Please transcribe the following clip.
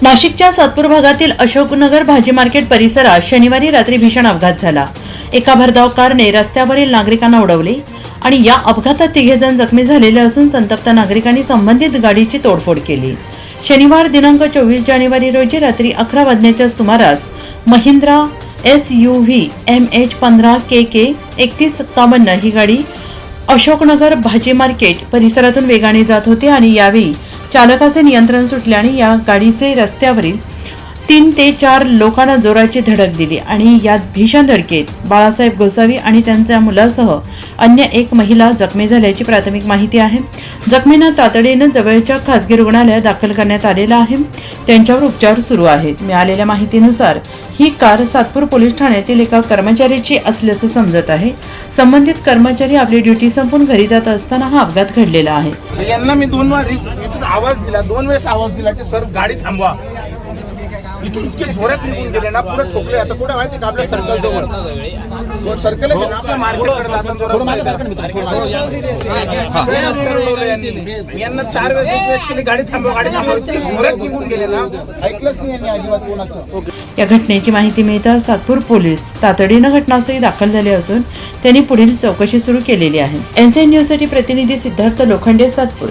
नाशिकच्या सातपूर भागातील अशोकनगर भाजी मार्केट परिसरात शनिवारी रात्री भीषण अपघात झाला। एका भरधाव कारने रस्त्यावरील नागरिकांना उडवले आणि या अपघातात 3 जण जखमी झालेले असून संतप्त नागरिकांनी संबंधित गाडीची तोडफोड केली। शनिवार दिनांक 24 जानेवारी रोजी रात्री 11 वाजण्याच्या सुमारास महिंद्रा SUV MH15 KK 3157 ही गाडी अशोकनगर भाजी मार्केट परिसरातून वेगाने जात होती आणि यावेळी चालकाचे नियंत्रण सुटले आणि या गाडीचे रस्त्यावरील 3 ते 4 लोकांना जोराची धडक दिली आणि यात भीषण धडकेत बाळासाहेब गोसावी आणि त्यांच्या मुलासह अन्य एक महिला जखमी झाल्याची प्राथमिक माहिती आहे। जखमींना तातडीने जवळच्या खासगी रुग्णालयात दाखल करण्यात आलेला आहे। त्यांच्यावर उपचार सुरू आहेत। मिळालेल्या माहितीनुसार ही कार सातपूर पोलीस ठाण्यातील एका कर्मचाऱ्याची असल्याचं समजत आहे। संबंधित कर्मचारी आपली ड्युटी संपून घरी जात असताना हा अपघात घडलेला आहे। यांना मी 2 वेळा आवाज दिला, 2 वेळेस आवाज दिला की सर गाडी थांबवा। इथून इतके जोरात निघून गेले ना, पुढे ठोकले। आता कुठे माहिती का आपल्या सर्कल जवळ सर्कल आहे ना, आपल्या मार्केटकडे जाताना यांना 4 वेळेस रिक्वेस्ट केली गाडी थांबवा गाडी थांबवा, इतके जोरात निघून गेले ना, ऐकलंच नाही यांनी अजिबात कोणाचं। या घटनेची माहिती मिळताच सातपूर पोलीस तातडीने घटनास्थळी दाखल झाले असून त्यांनी पुढील चौकशी सुरू केलेली आहे। एनसीएन न्यूज साठी प्रतिनिधी सिद्धार्थ लोखंडे, सातपूर।